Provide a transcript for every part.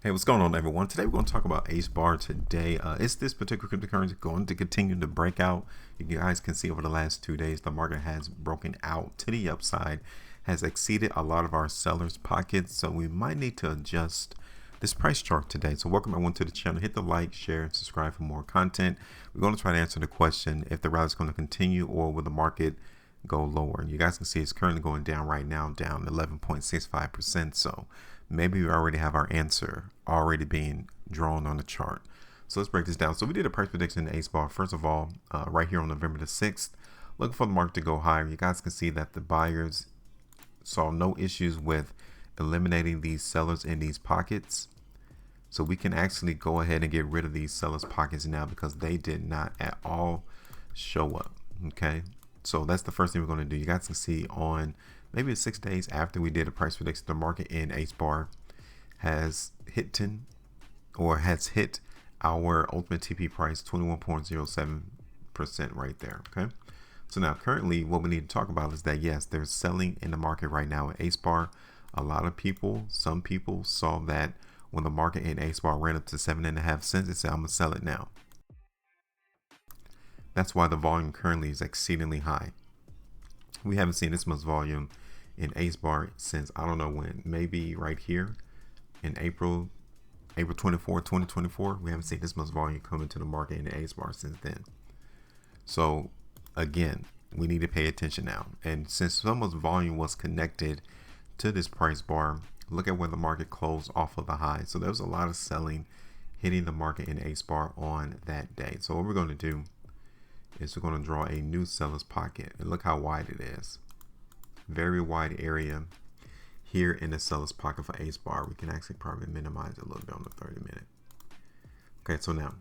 Hey, what's going on, everyone? Today we're going to talk about HBAR today. Is this particular cryptocurrency going to continue to break out? You guys can see over the last 2 days, the market has broken out to the upside, has exceeded a lot of our sellers' pockets. So we might need to adjust this price chart today. So welcome everyone to the channel. Hit the like, share, and subscribe for more content. We're going to try to answer the question if the rally is going to continue or will the market go lower. And you guys can see it's currently going down right now, down 11.65%. So maybe we already have our answer already being drawn on the chart. So let's break this down. So we did a price prediction in HBAR. First of all, right here on November the 6th, looking for the market to go higher. You guys can see that the buyers saw no issues with eliminating these sellers in these pockets. So we can actually go ahead and get rid of these sellers pockets now because they did not at all show up. Okay. So that's the first thing we're going to do. You guys can see on maybe 6 days after we did a price prediction, the market in HBAR has hit our ultimate TP price 21.07% right there. Okay. So now currently what we need to talk about is that yes, there's selling in the market right now at HBAR. A lot of people, some people saw that when the market in HBAR ran up to 7.5 cents, they said, I'm gonna sell it now. That's why the volume currently is exceedingly high. We haven't seen this much volume in HBAR since I don't know when, maybe right here in April 24, 2024. We haven't seen this much volume come into the market in the HBAR since then. So again, we need to pay attention now. And since so much volume was connected to this price bar, look at where the market closed off of the high. So there was a lot of selling hitting the market in HBAR on that day. So what we're going to do is we're going to draw a new seller's pocket, and look how wide it is. Very wide area here in the seller's pocket for HBAR. We can actually probably minimize it a little bit on the 30-minute. Okay, so now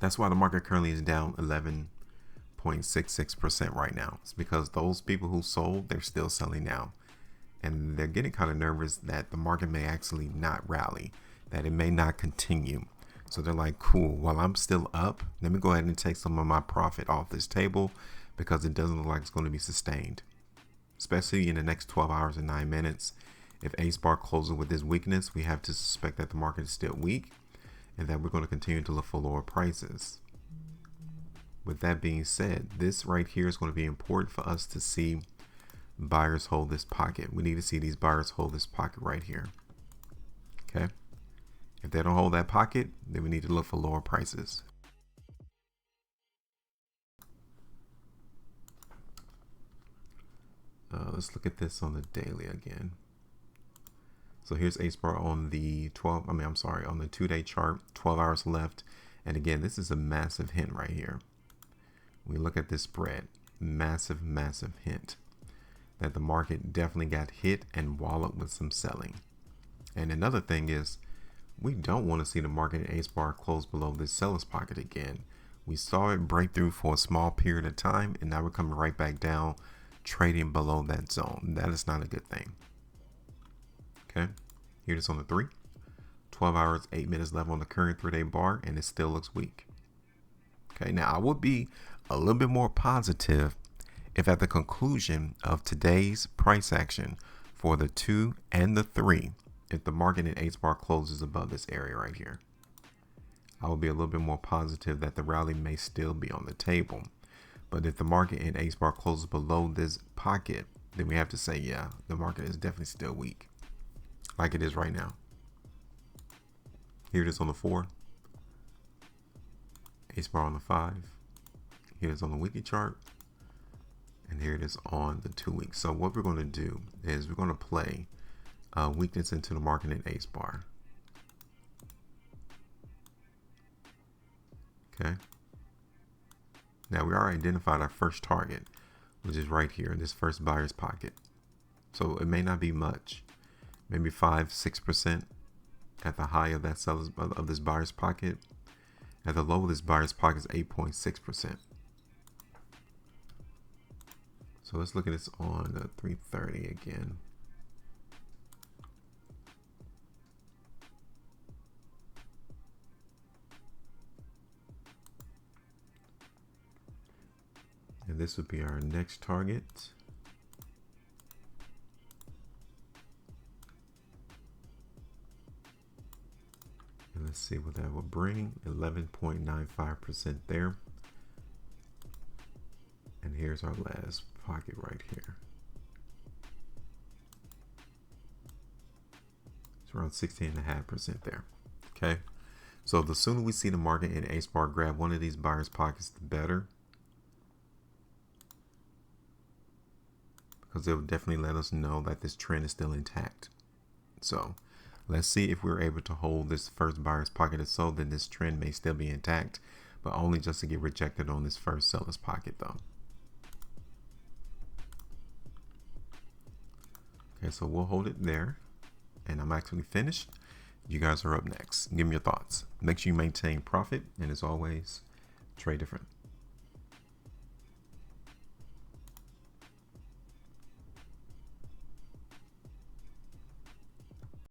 that's why the market currently is down 11.66% right now. It's because those people who sold, they're still selling now, and they're getting kind of nervous that the market may actually not rally, that it may not continue. So they're like, cool, while I'm still up, let me go ahead and take some of my profit off this table because it doesn't look like it's going to be sustained, especially in the next 12 hours and 9 minutes. If HBAR closes with this weakness, we have to suspect that the market is still weak and that we're going to continue to look for lower prices. With that being said, this right here is going to be important for us to see buyers hold this pocket. We need to see these buyers hold this pocket right here. Okay. If they don't hold that pocket, then we need to look for lower prices. Let's look at this on the daily again. So here's HBAR on the on the 2-day chart, 12 hours left. And again, this is a massive hint right here. We look at this spread, massive hint that the market definitely got hit and walloped with some selling. And another thing is, we don't want to see the market in HBAR close below this seller's pocket again. We saw it break through for a small period of time, and now we're coming right back down, trading below that zone. That is not a good thing. Okay, here it is on the 12 hours, 8 minutes left on the current 3-day bar, and it still looks weak. Okay, now I would be a little bit more positive if at the conclusion of today's price action for the 2 and the 3, if the market in HBAR closes above this area right here, I will be a little bit more positive that the rally may still be on the table. But if the market in HBAR closes below this pocket, then we have to say, yeah, the market is definitely still weak, like it is right now. Here it is on the 4, HBAR on the 5, here it is on the weekly chart, and here it is on the 2 weeks. So what we're going to do is we're going to play weakness into the market in HBAR. Okay. Now we already identified our first target, which is right here in this first buyer's pocket. So it may not be much, maybe 5-6% at the high of that seller's of this buyer's pocket. At the low of this buyer's pocket is 8.6%. So let's look at this on the 330 again. And this would be our next target. Let's see what that will bring. 11.95% there. And here's our last pocket right here. It's around 16.5% there. Okay. So the sooner we see the market in HBAR grab one of these buyers pockets, the better. Because it will definitely let us know that this trend is still intact. So let's see if we're able to hold this first buyer's pocket or so, then this trend may still be intact, but only just to get rejected on this first seller's pocket though. Okay, so we'll hold it there. And I'm actually finished. You guys are up next. Give me your thoughts. Make sure you maintain profit. And as always, trade different.